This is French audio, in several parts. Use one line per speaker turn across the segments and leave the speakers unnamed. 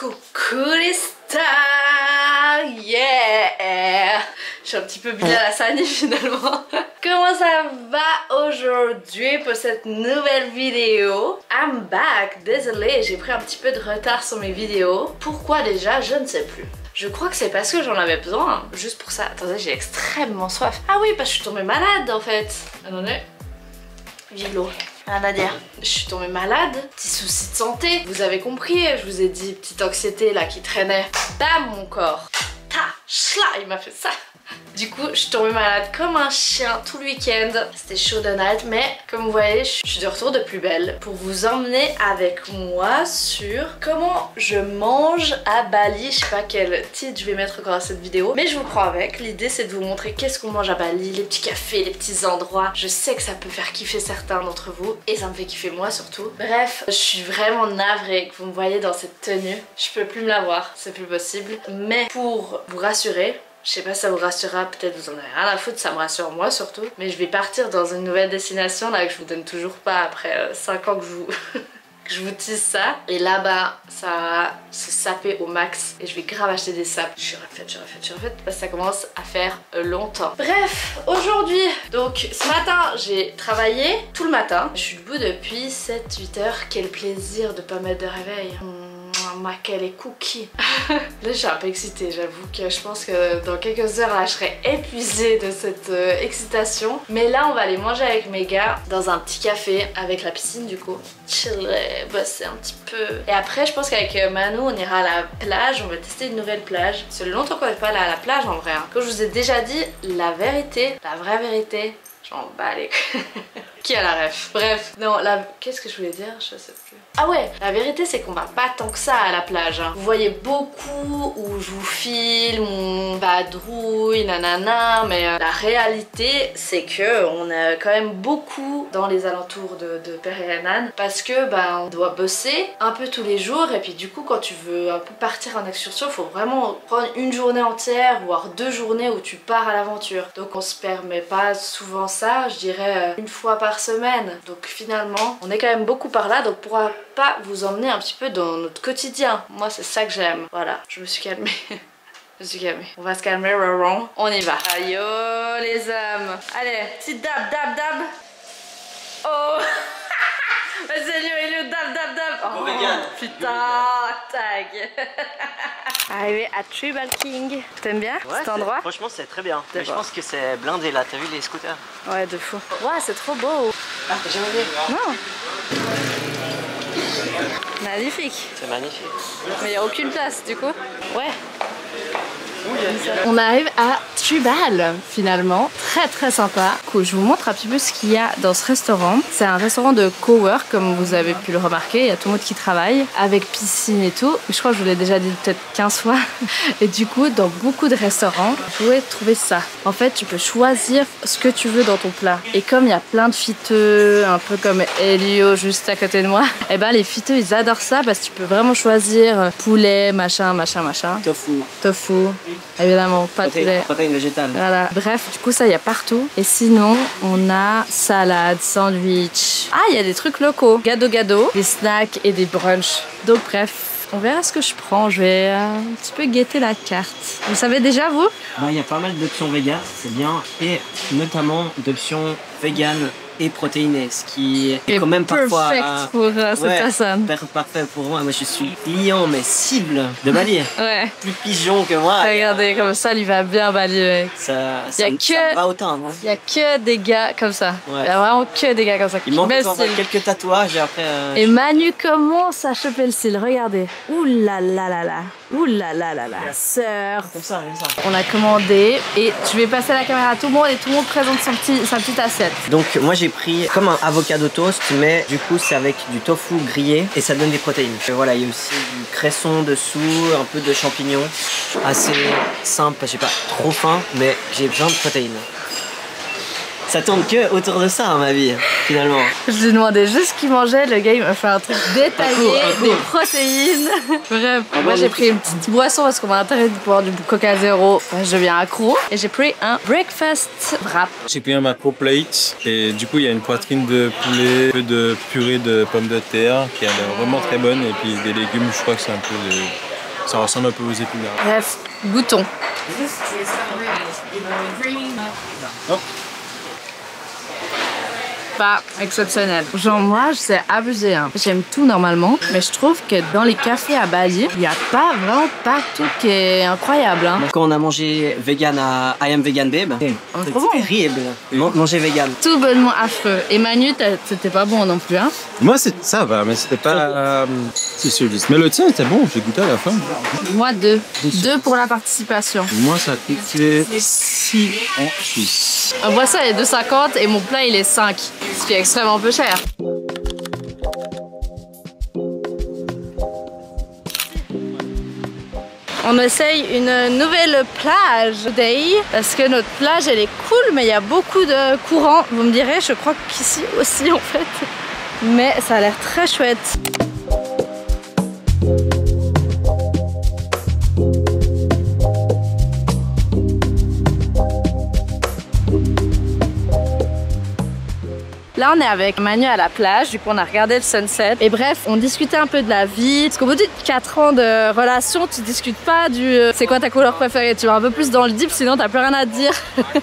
Coucou les stars, yeah. Je suis un petit peu Bilal Hassani finalement. Comment ça va aujourd'hui pour cette nouvelle vidéo? I'm back, désolée, j'ai pris un petit peu de retard sur mes vidéos. Pourquoi déjà? Je ne sais plus. Je crois que c'est parce que j'en avais besoin, juste pour ça. Attendez, j'ai extrêmement soif. Ah oui, parce que je suis tombée malade en fait. Attendez. Vive l'eau. Rien à dire. Je suis tombée malade, petit souci de santé. Vous avez compris, je vous ai dit, petite anxiété là qui traînait. Bam, mon corps. Ta, chla, il m'a fait ça. Du coup, je suis tombée malade comme un chien tout le week-end. C'était chaud de night, mais comme vous voyez, je suis de retour de plus belle pour vous emmener avec moi sur comment je mange à Bali. Je sais pas quel titre je vais mettre encore à cette vidéo, mais je vous prends avec. L'idée, c'est de vous montrer qu'est-ce qu'on mange à Bali, les petits cafés, les petits endroits. Je sais que ça peut faire kiffer certains d'entre vous et ça me fait kiffer moi surtout. Bref, je suis vraiment navrée que vous me voyez dans cette tenue. Je peux plus me la voir, c'est plus possible. Mais pour vous rassurer, je sais pas si ça vous rassurera, peut-être vous en avez rien à foutre, ça me rassure moi surtout. Mais je vais partir dans une nouvelle destination là que je vous donne toujours pas après 5 ans que je vous... que je vous tease ça. Et là-bas, ça va se saper au max. Et je vais grave acheter des sapes. Je suis refaite parce que ça commence à faire longtemps. Bref, aujourd'hui, donc ce matin, j'ai travaillé tout le matin. Je suis debout depuis 7-8 heures. Quel plaisir de pas mettre de réveil. Quel est cookie. Là je suis un peu excitée, j'avoue que je pense que dans quelques heures là je serai épuisée de cette excitation. Mais là on va aller manger avec mes gars dans un petit café avec la piscine du coup. Chiller, bosser un petit peu. Et après je pense qu'avec Manu on ira à la plage, on va tester une nouvelle plage. C'est longtemps qu'on n'est pas allé à la plage en vrai. Comme je vous ai déjà dit, la vérité, la vraie vérité, j'en bats les Qui a la ref? Bref, non, qu'est-ce que je voulais dire? Je sais plus. Ah ouais, la vérité c'est qu'on va pas tant que ça à la plage. Hein. Vous voyez beaucoup où je vous filme, on vadrouille, nanana, mais la réalité c'est que on est quand même beaucoup dans les alentours de Perianan parce que bah on doit bosser un peu tous les jours et puis du coup quand tu veux un peu partir en excursion, il faut vraiment prendre une journée entière voire 2 journées où tu pars à l'aventure. Donc on se permet pas souvent ça, je dirais une fois par semaine. Donc finalement, on est quand même beaucoup par là, donc on pourra pas vous emmener un petit peu dans notre quotidien. Moi, c'est ça que j'aime. Voilà, je me suis calmée. Je me suis calmée. On va se calmer, Roron. On y va. Aïe, oh, les âmes. Allez, petit dab, dab, dab. Oh Seigneur, il est dab, dab, dab. Oh, putain, tag. Arrivé à Tribal King. T'aimes bien cet endroit?
Franchement, c'est très bien. Mais je pense que c'est blindé là. T'as vu les scooters?
Ouais, de fou. Ouais, c'est trop beau.
Ah, t'as jamais vu?
Non. Magnifique.
C'est magnifique.
Mais il n'y a aucune place du coup. Ouais. On arrive à Tribal finalement, très sympa. Cool, je vous montre un petit peu ce qu'il y a dans ce restaurant. C'est un restaurant de cowork comme vous avez pu le remarquer, il y a tout le monde qui travaille avec piscine et tout. Je crois que je vous l'ai déjà dit peut-être 15 fois. Et du coup dans beaucoup de restaurants, vous pouvez trouver ça. En fait tu peux choisir ce que tu veux dans ton plat. Et comme il y a plein de fiteux, un peu comme Elio juste à côté de moi, et ben les fiteux ils adorent ça parce que tu peux vraiment choisir poulet, machin. Tofu. Évidemment, pas de poulet.
Protéines végétales.
Voilà. Bref, du coup, ça, il y a partout. Et sinon, on a salade, sandwich. Ah, il y a des trucs locaux. Gado, des snacks et des brunchs. Donc, bref, on verra ce que je prends. Je vais un petit peu guetter la carte. Vous savez déjà, vous?
Il y a pas mal d'options véganes, c'est bien. Et notamment d'options véganes et protéinées, ce qui est quand même parfois
pour cette personne.
Parfait pour moi. Moi je suis client mais cible de Bali.
Ouais.
Plus pigeon que moi.
Regardez comme ça, il va bien Bali. Mec.
Ça va autant.
Il y a que des gars comme ça.
Ouais.
Il y a vraiment que des gars comme ça.
Il manque quelques tatouages et après.
Et Manu commence à choper le style. Regardez. Ouh là là là là. Ouh là là là là. Sœur.
Comme ça.
On a commandé et je vais passer la caméra à tout le monde et tout le monde présente sa petite assiette.
Donc moi j'ai pris comme un avocado toast, mais du coup c'est avec du tofu grillé et ça donne des protéines. Et voilà, il y a aussi du cresson dessous, un peu de champignons. Assez simple, j'ai pas trop faim, mais j'ai besoin de protéines. Ça tourne que autour de ça, à ma vie, finalement.
Je lui demandais juste ce qu'il mangeait, le gars il m'a fait un truc détaillé, des protéines. Bref, moi j'ai pris une petite boisson parce qu'on m'a intéressé de boire du Coca Zéro. Je deviens accro. Et j'ai pris un breakfast wrap.
J'ai pris un macro plate et du coup il y a une poitrine de poulet, un peu de purée de pommes de terre qui a l'air vraiment très bonne et puis des légumes, je crois que c'est un peu de Ça ressemble un peu aux épinards.
Bref, goûtons.
Oh.
Pas exceptionnel. Genre moi, c'est abusé. Hein. J'aime tout normalement, mais je trouve que dans les cafés à Bali, il n'y a vraiment pas tout qui est incroyable. Hein.
Quand on a mangé vegan à I Am Vegan Babe, c'est terrible. Manger vegan.
Tout bonnement affreux. Et Manu, c'était pas bon non plus. Hein.
Moi, ça va, mais c'était pas si solide. Mais le tien était bon, j'ai goûté à la fin.
Moi, 2. 2 pour la participation.
Moi, ça a coûté 6 en Suisse.
Un boisson est 2,50 et mon plat il est 5. Ce qui est extrêmement peu cher. On essaye une nouvelle plage today parce que notre plage elle est cool mais il y a beaucoup de courant. Vous me direz, je crois qu'ici aussi en fait. Mais ça a l'air très chouette. Là, on est avec Manu à la plage, du coup on a regardé le sunset. Et bref, on discutait un peu de la vie. Parce qu'au bout de 4 ans de relation, tu discutes pas du c'est quoi ta couleur préférée. Tu vas un peu plus dans le deep, sinon t'as plus rien à te dire.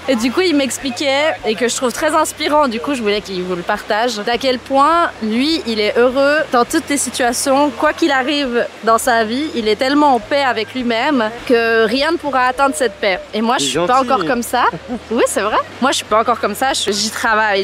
Et du coup, il m'expliquait, et que je trouve très inspirant, du coup je voulais qu'il vous le partage, d'à quel point lui, il est heureux dans toutes les situations. Quoi qu'il arrive dans sa vie, il est tellement en paix avec lui-même que rien ne pourra atteindre cette paix. Et moi, je suis pas encore comme ça. Oui, c'est vrai. Moi, je suis pas encore comme ça. J'y travaille,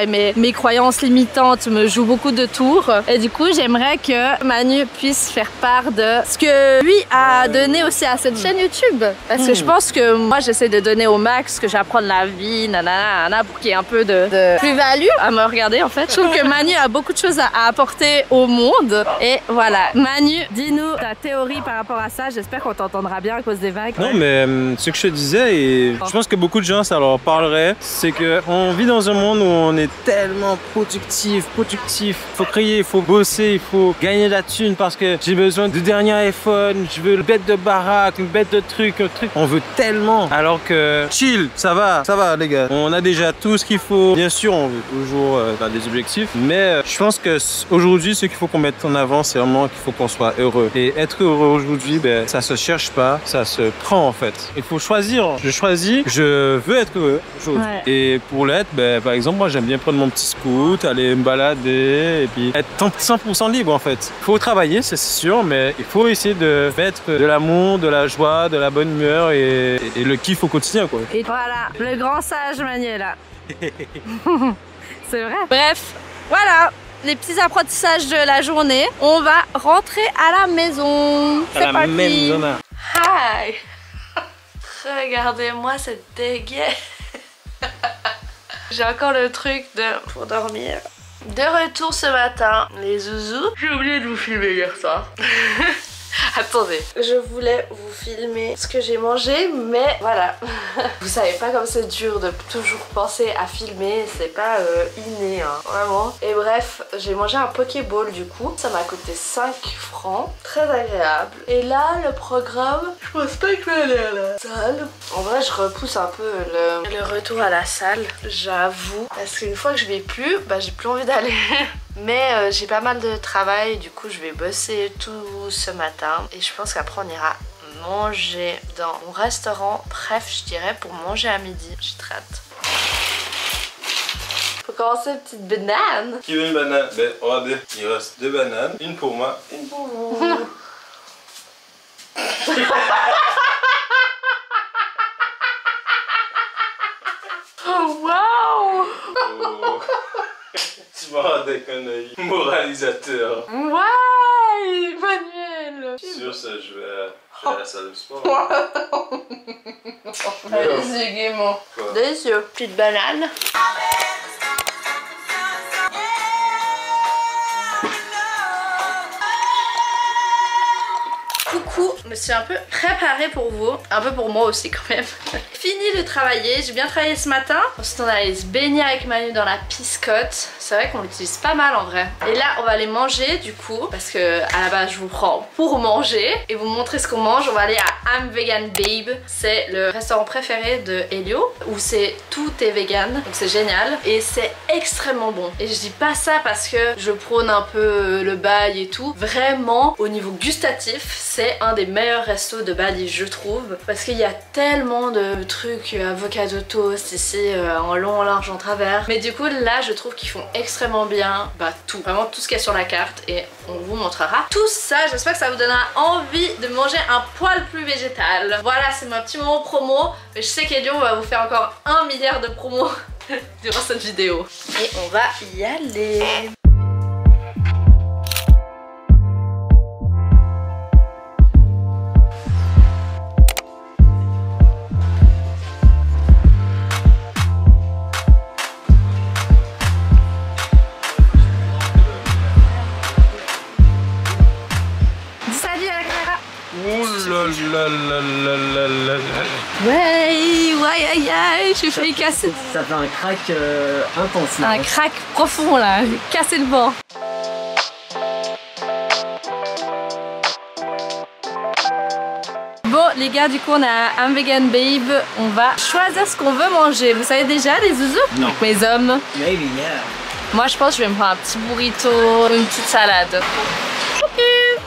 mais mes croyances limitantes me jouent beaucoup de tours et du coup j'aimerais que Manu puisse faire part de ce que lui a donné aussi à cette chaîne YouTube parce que je pense que moi j'essaie de donner au max ce que j'apprends de la vie nanana pour qu'il y ait un peu de plus-value à me regarder en fait. Je trouve que Manu a beaucoup de choses à apporter au monde et voilà. Manu, dis-nous ta théorie par rapport à ça, j'espère qu'on t'entendra bien à cause des vagues.
Non mais ce que je te disais et je pense que beaucoup de gens ça leur parlerait, c'est qu'on vit dans un monde où on est tellement productif. Faut créer, il faut bosser, il faut gagner de la thune parce que j'ai besoin du dernier iPhone, je veux une bête de baraque, une bête de truc, un truc. On veut tellement. Alors que chill, ça va les gars. On a déjà tout ce qu'il faut. Bien sûr, on veut toujours des objectifs, mais je pense que aujourd'hui, ce qu'il faut qu'on mette en avant, c'est vraiment qu'il faut qu'on soit heureux. Et être heureux aujourd'hui, ben, ça se cherche pas, ça se prend en fait. Il faut choisir. Je choisis, je veux être heureux aujourd'hui. Ouais. Et pour l'être, ben, par exemple, moi j'aime bien prendre mon petit scoot, aller me balader et puis être 100% libre en fait. Il faut travailler, c'est sûr, mais il faut essayer de mettre de l'amour, de la joie, de la bonne humeur et le kiff au quotidien quoi.
Et voilà, le grand sage Manuel là. C'est vrai. Bref, voilà les petits apprentissages de la journée. On va rentrer à la maison. C'est parti. Hi. Regardez-moi cette dégaine. J'ai encore le truc pour dormir. De retour ce matin, les zouzous. J'ai oublié de vous filmer hier soir. Attendez, je voulais vous filmer ce que j'ai mangé, mais voilà. Vous savez pas comme c'est dur de toujours penser à filmer, c'est pas inné, hein, vraiment. Et bref, j'ai mangé un Pokéball du coup, ça m'a coûté 5 francs, très agréable. Et là, le programme, je pense pas que je vais aller à la salle. En vrai, je repousse un peu le retour à la salle, j'avoue. Parce qu'une fois que je vais plus, bah j'ai plus envie d'aller. Mais j'ai pas mal de travail, du coup je vais bosser tout ce matin et je pense qu'après on ira manger dans mon restaurant. Bref, je dirais pour manger à midi. J'ai très hâte. Faut commencer une petite banane.
Qui veut une banane? Ben regardez, il reste 2 bananes, une pour moi, une pour vous.
Oh wow!
Oh. Tu m'as avec un œil moralisateur.
Ouais, Manuel.
Sur ça, je vais à la salle de sport.
Allez-y, gaiement. Délicieux. Petite banane. Coucou, je me suis un peu préparée pour vous, un peu pour moi aussi quand même. fini de travailler, j'ai bien travaillé ce matin. Ensuite on est allé se baigner avec Manu dans la piscotte. C'est vrai qu'on l'utilise pas mal en vrai. Et là on va aller manger du coup, parce que à la base je vous prends pour manger et vous montrer ce qu'on mange. On va aller à I'm Vegan Babe. C'est le restaurant préféré de Elio où c'est tout est vegan, donc c'est génial et c'est extrêmement bon. Et je dis pas ça parce que je prône un peu le Bali et tout. Vraiment au niveau gustatif c'est un des meilleurs restos de Bali je trouve, parce qu'il y a tellement de trucs, avocado toast ici en long, en large, en travers. Mais du coup là je trouve qu'ils font extrêmement bien tout, vraiment tout ce qu'il y a sur la carte et on vous montrera tout ça. J'espère que ça vous donnera envie de manger un poil plus végétal. Voilà, c'est mon petit moment promo, mais je sais qu'Elio va vous faire encore 1 milliard de promos durant cette vidéo. Et on va y aller. Ouais, aïe aïe, j'ai failli casser.
Ça fait un crack intense.
Un crack profond là, j'ai cassé le banc. Bon les gars, du coup on a I'm Vegan Babe, on va choisir ce qu'on veut manger. Vous savez déjà les zouzous?
Non.
Donc mes hommes.
Maybe, yeah.
Moi je pense que je vais me prendre un petit burrito, une petite salade.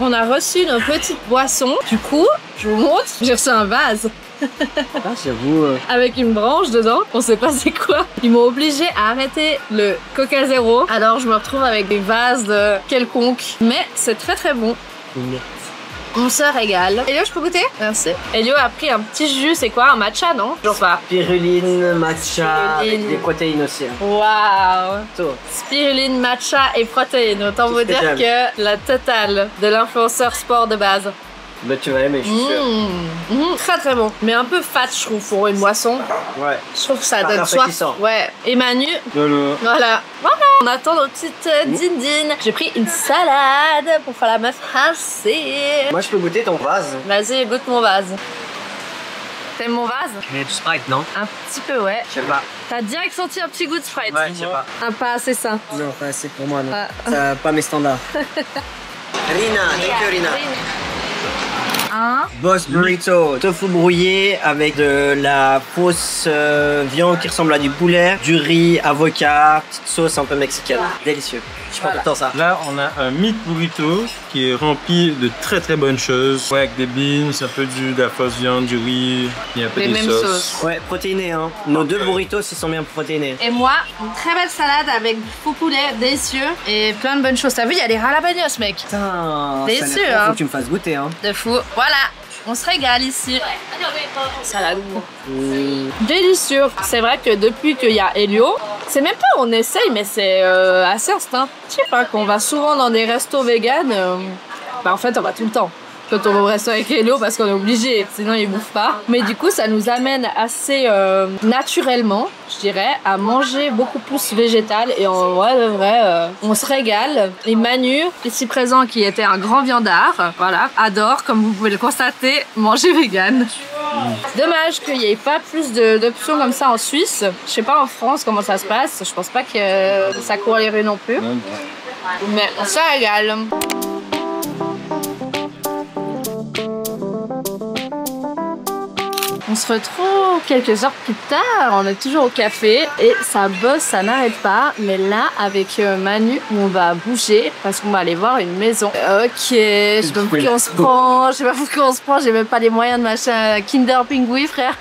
On a reçu nos petites boissons. Du coup, je vous montre, j'ai reçu un vase.
Ah, j'avoue.
Avec une branche dedans, on sait pas c'est quoi. Ils m'ont obligé à arrêter le Coca Zéro. Alors je me retrouve avec des vases de quelconque. Mais c'est très très bon. On se régale. Elio, je peux goûter? Merci. Elio a pris un petit jus, c'est quoi? Un matcha, non? Genre pas.
Spiruline, matcha, avec des protéines aussi.
Waouh!
Tout.
Spiruline, matcha et protéines. Autant vous dire que la totale de l'influenceur sport de base.
Bah tu vas aimer, je suis sûr.
Très très bon. Mais un peu fat, je trouve, pour une boisson.
Ouais.
Je trouve que ça donne soif. Ouais. Et Manu, voilà. On attend nos petites dindines. J'ai pris une salade pour faire la meuf hachée.
Moi je peux goûter ton vase.
Vas-y, goûte mon vase. T'aimes mon vase?
Il y a du Sprite, non?
Un petit peu, ouais.
Je sais pas.
T'as direct senti un petit goût de Sprite?
Ouais, je sais pas.
Un pas assez sain.
Non, pas assez pour moi, non.
Ah.
Ça, pas mes standards. Rina, thank you Rina. Boss Burrito, tofu brouillé avec de la fausse viande qui ressemble à du poulet, du riz, avocat, petite sauce un peu mexicaine. Délicieux. Je suis pas content ça.
Là, on a un meat burrito qui est rempli de très très bonnes choses. Ouais, avec des beans, un peu de la fausse viande, du riz, et un peu
Les
des
mêmes sauces.
Ouais, protéinés hein. Nos deux burritos ils sont bien protéinés.
Et moi, une très belle salade avec du faux poulet délicieux et plein de bonnes choses. T'as vu, il y a des jalapenos, mec.
Putain,
Délicieux,
ça
hein.
faut que tu me fasses goûter hein.
De fou. Voilà, on se régale ici. Salade. Délicieux. C'est vrai que depuis qu'il y a Elio, c'est même pas on essaye, mais c'est assez instinct. Je sais pas, qu'on va souvent dans des restos vegan, bah en fait on va tout le temps. Quand on va au resto avec Elio parce qu'on est obligé, sinon il bouffe pas. Mais du coup ça nous amène assez naturellement, je dirais, à manger beaucoup plus végétal et en vrai de vrai, on se régale. Et Manu, ici présent, qui était un grand viandard, voilà, adore, comme vous pouvez le constater, manger vegan. Dommage qu'il n'y ait pas plus d'options comme ça en Suisse. Je sais pas en France comment ça se passe, je pense pas que ça court les rues non plus. Mais on se régale. On se retrouve quelques heures plus tard, on est toujours au café et ça bosse, ça n'arrête pas. Mais là, avec Manu, on va bouger parce qu'on va aller voir une maison. Ok, je sais pas pour qui on se prend, j'ai même pas les moyens de m'acheter Kinder Pingui, frère.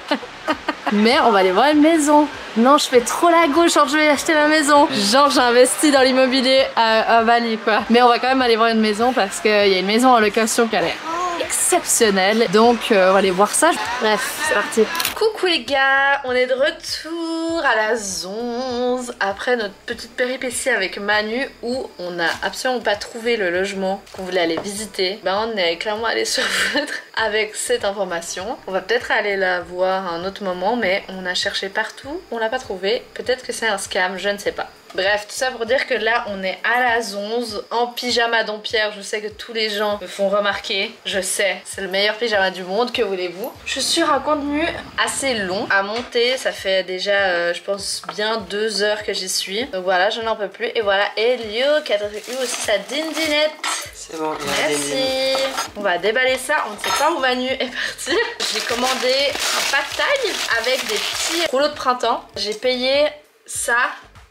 Mais on va aller voir une maison. Non, je fais trop la gauche, genre je vais acheter ma maison. Genre j'ai investi dans l'immobilier à Bali, quoi. Mais on va quand même aller voir une maison parce qu'il y a une maison en location qui a l'air exceptionnelle. Donc on va aller voir ça. Bref, c'est parti. Coucou les gars, on est de retour à la Zonze après notre petite péripétie avec Manu où on n'a absolument pas trouvé le logement qu'on voulait aller visiter. Ben on est clairement allé sur votre avec cette information. On va peut-être aller la voir à un autre moment, mais on a cherché partout, on l'a pas trouvé. Peut-être que c'est un scam, je ne sais pas. Bref, tout ça pour dire que là on est à la zonze en pyjama Dompierre. Je sais que tous les gens me font remarquer, je sais, c'est le meilleur pyjama du monde, que voulez-vous. Je suis sur un contenu assez long à monter, ça fait déjà je pense bien 2 heures que j'y suis. Donc voilà, je n'en peux plus. Et voilà Elio qui a eu aussi sa dindinette.
C'est bon,
merci. On va déballer ça, on ne sait pas où Manu est parti. J'ai commandé un pad thai avec des petits rouleaux de printemps. J'ai payé ça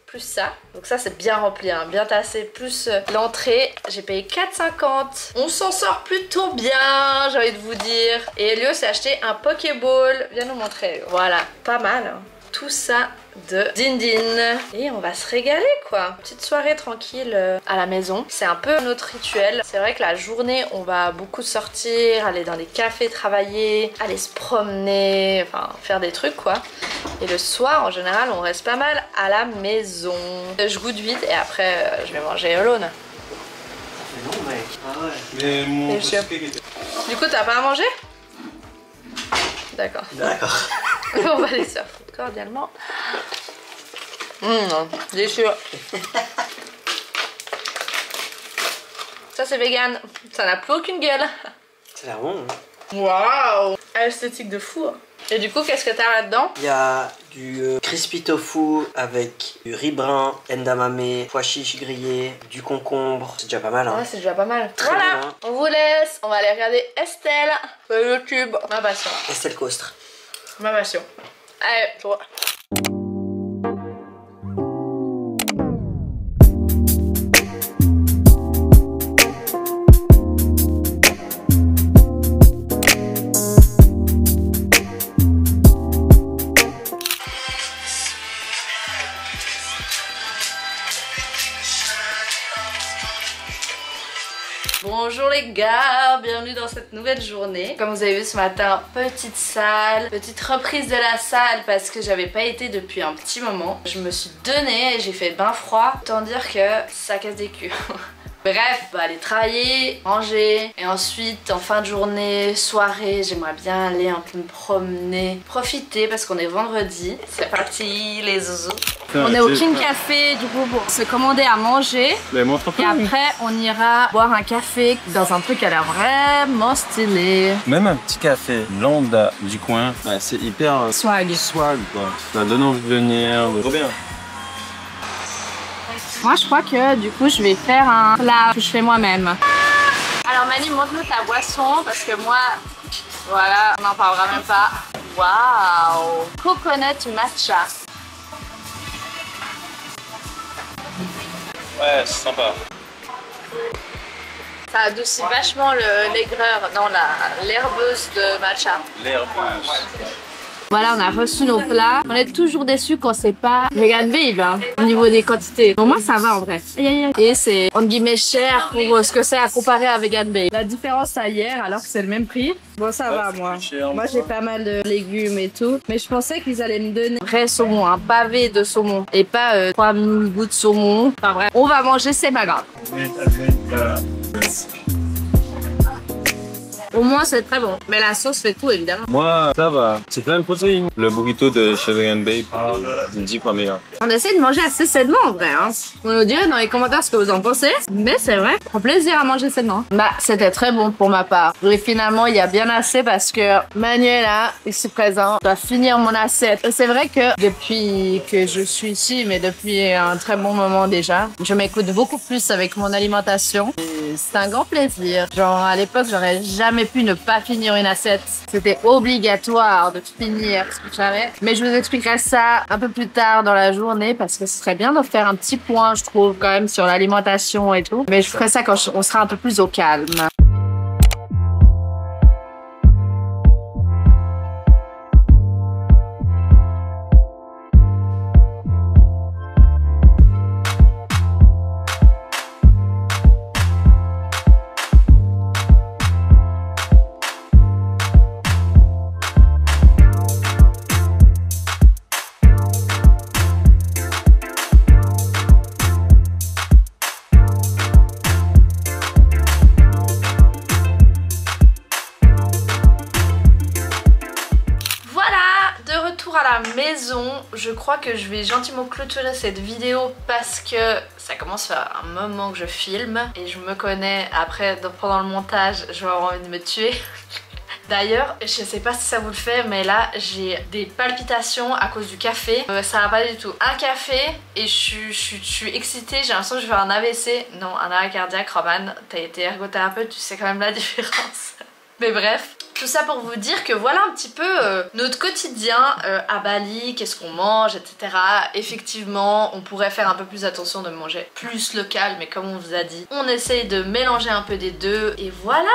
plus ça, donc ça c'est bien rempli, hein, bien tassé, plus l'entrée, j'ai payé 4,50. On s'en sort plutôt bien, j'ai envie de vous dire. Et Elio s'est acheté un Pokéball, viens nous montrer, voilà, pas mal, hein. Tout ça de Dindin. Et on va se régaler quoi. Petite soirée tranquille à la maison. C'est un peu notre rituel. C'est vrai que la journée on va beaucoup sortir, aller dans des cafés travailler, aller se promener, enfin faire des trucs quoi. Et le soir en général on reste pas mal à la maison. Je goûte vite et après je vais manger alone.
Non mec. Ah ouais.
Mais mon
Du coup t'as pas à manger? D'accord.
D'accord.
On va aller se faire foutre cordialement. Délicieux. Ça c'est vegan. Ça n'a plus aucune gueule.
Ça a l'air bon. Hein.
Waouh, esthétique de fou. Et du coup, qu'est-ce que t'as là-dedans?
Il y a du crispy tofu avec du riz brun, endamame, pois chiches grillés, du concombre. C'est déjà pas mal hein.
Ouais, c'est déjà pas mal.
Très
voilà,
bien.
on vous laisse. On va aller regarder Estelle sur YouTube. Ma passion.
Estelle Costre.
Ma passion. Allez, toi. Bonjour les gars, bienvenue dans cette nouvelle journée. Comme vous avez vu ce matin, petite salle, petite reprise de la salle parce que j'avais pas été depuis un petit moment. Je me suis donnée et j'ai fait bain froid, autant dire que ça casse des culs. Bref, on va aller travailler, manger et ensuite en fin de journée, soirée, j'aimerais bien aller un peu me promener, profiter parce qu'on est vendredi. C'est parti les zouzous. On est au King Café du coup pour se commander à manger.
Mais montre un peu.
Et après on ira boire un café dans un truc qui a l'air vraiment stylé.
Même un petit café lambda du coin, ouais, c'est hyper
Swag.
swag quoi. Ça donne envie de venir. Trop bien.
Moi je crois que du coup je vais faire un plat que je fais moi-même. Alors Mani, montre-nous ta boisson parce que moi, voilà, on n'en parlera même pas. Waouh! Coconut matcha.
Ouais, c'est sympa.
Ça adoucit vachement l'aigreur, non l'herbeuse de matcha.
L'herbeuse.
Voilà, on a reçu nos plats. On est toujours déçus quand c'est pas vegan babe hein, au niveau des quantités. Pour moi, ça va en vrai. Et c'est entre guillemets cher pour ce que c'est à comparer à vegan babe. La différence à hier, alors que c'est le même prix. Bon, ça va moi. Moi, j'ai pas mal de légumes et tout. Mais je pensais qu'ils allaient me donner un vrai saumon, un pavé de saumon. Et pas 3000 bouts de saumon. Enfin bref, on va manger, c'est pas grave. Au moins, c'est très bon. Mais la sauce fait tout, évidemment.
Moi, ça va. C'est plein de protéines. Le burrito de chez Vegan Babe, je me dis pas meilleur.
On essaie de manger assez sainement en vrai. Hein. Vous nous direz dans les commentaires ce que vous en pensez. Mais c'est vrai, prend plaisir à manger sainement. Bah, c'était très bon pour ma part. Et finalement, il y a bien assez parce que Manuela, ici présent, doit finir mon assiette. Et c'est vrai que depuis que je suis ici, mais depuis un très bon moment déjà, je m'écoute beaucoup plus avec mon alimentation. Et c'est un grand plaisir. Genre, à l'époque, j'aurais jamais pu ne pas finir une assiette. C'était obligatoire de finir ce que j'avais. Mais je vous expliquerai ça un peu plus tard dans la journée parce que ce serait bien de faire un petit point, je trouve, quand même, sur l'alimentation et tout. Mais je ferai ça quand on sera un peu plus au calme. la maison, je crois que je vais gentiment clôturer cette vidéo parce que ça commence à faire un moment que je filme et je me connais, après pendant le montage je vais avoir envie de me tuer. D'ailleurs, je sais pas si ça vous le fait, mais là j'ai des palpitations à cause du café. Ça va pas du tout. Un café et je suis excitée, j'ai l'impression que je vais faire un AVC. Non, un arrêt cardiaque, Roman, t'as été ergothérapeute, tu sais quand même la différence. Mais bref, tout ça pour vous dire que voilà un petit peu notre quotidien à Bali, qu'est-ce qu'on mange, etc. Effectivement, on pourrait faire un peu plus attention de manger plus local, mais comme on vous a dit, on essaye de mélanger un peu des deux et voilà.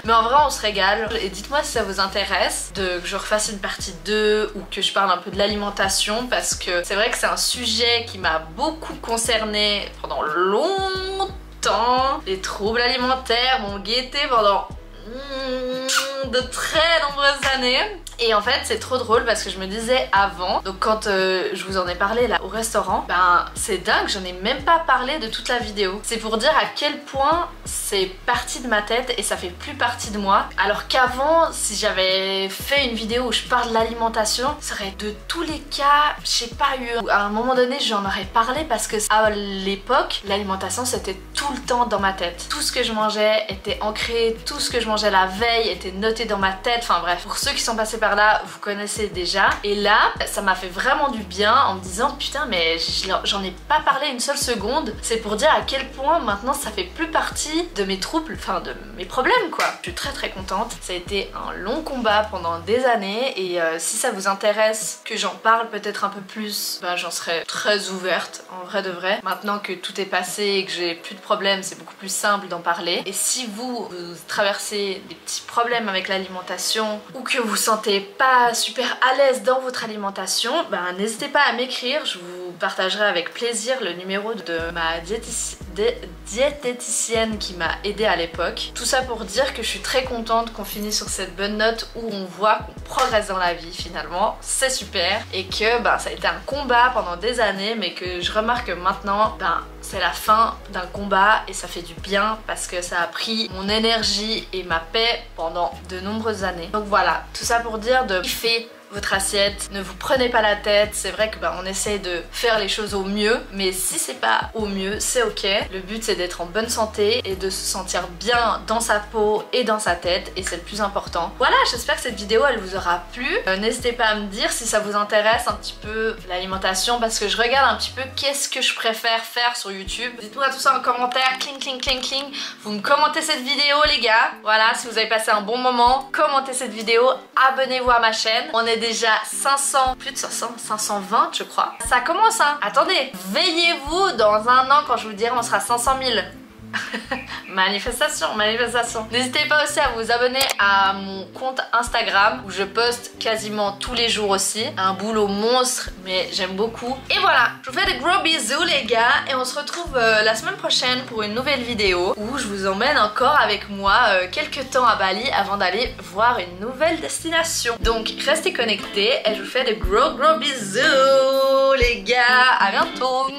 Mais en vrai, on se régale. Et dites-moi si ça vous intéresse que je refasse une partie 2 ou que je parle un peu de l'alimentation parce que c'est vrai que c'est un sujet qui m'a beaucoup concernée pendant longtemps. Les troubles alimentaires m'ont guetté pendant de très nombreuses années. Et en fait c'est trop drôle parce que je me disais avant, donc quand je vous en ai parlé là au restaurant, ben c'est dingue, j'en ai même pas parlé de toute la vidéo. C'est pour dire à quel point c'est parti de ma tête et ça fait plus partie de moi. Alors qu'avant, si j'avais fait une vidéo où je parle de l'alimentation, ça aurait de tous les cas, je sais pas, à un moment donné j'en aurais parlé parce que à l'époque, l'alimentation c'était tout le temps dans ma tête. Tout ce que je mangeais était ancré, tout ce que je mangeais la veille était noté dans ma tête, enfin bref. Pour ceux qui sont passés par là, vous connaissez déjà. Et là, ça m'a fait vraiment du bien en me disant putain mais j'en ai pas parlé une seule seconde. C'est pour dire à quel point maintenant ça fait plus partie de mes troubles, enfin de mes problèmes quoi. Je suis très contente. Ça a été un long combat pendant des années et si ça vous intéresse que j'en parle peut-être un peu plus, ben j'en serais très ouverte en vrai de vrai. Maintenant que tout est passé et que j'ai plus de problèmes, c'est beaucoup plus simple d'en parler. Et si vous traversez des petits problèmes avec l'alimentation ou que vous sentez pas super à l'aise dans votre alimentation, ben n'hésitez pas à m'écrire, je vous partagerai avec plaisir le numéro de ma diététicienne qui m'a aidée à l'époque. Tout ça pour dire que je suis très contente qu'on finisse sur cette bonne note où on voit qu'on progresse dans la vie finalement, c'est super, et que ben, ça a été un combat pendant des années mais que je remarque que maintenant ben, c'est la fin d'un combat et ça fait du bien parce que ça a pris mon énergie et ma paix pendant de nombreuses années. Donc voilà, tout ça pour dire de kiffer votre assiette, ne vous prenez pas la tête, c'est vrai que bah, on essaie de faire les choses au mieux, mais si c'est pas au mieux, c'est ok. Le but c'est d'être en bonne santé et de se sentir bien dans sa peau et dans sa tête, et c'est le plus important. Voilà, j'espère que cette vidéo elle vous aura plu. N'hésitez pas à me dire si ça vous intéresse un petit peu l'alimentation, parce que je regarde un petit peu qu'est-ce que je préfère faire sur YouTube. Dites-moi tout ça en commentaire, cling cling cling cling. Vous me commentez cette vidéo les gars. Voilà, si vous avez passé un bon moment, commentez cette vidéo, abonnez-vous à ma chaîne. On est déjà 500, plus de 500, 520 je crois. Ça commence hein. Attendez, veillez-vous dans un an quand je vous dirai on sera 500 000. Manifestation, manifestation. N'hésitez pas aussi à vous abonner à mon compte Instagram où je poste quasiment tous les jours aussi. Un boulot monstre mais j'aime beaucoup. Et voilà, je vous fais des gros bisous les gars et on se retrouve la semaine prochaine pour une nouvelle vidéo où je vous emmène encore avec moi quelques temps à Bali avant d'aller voir une nouvelle destination. Donc restez connectés et je vous fais des gros bisous les gars. À bientôt.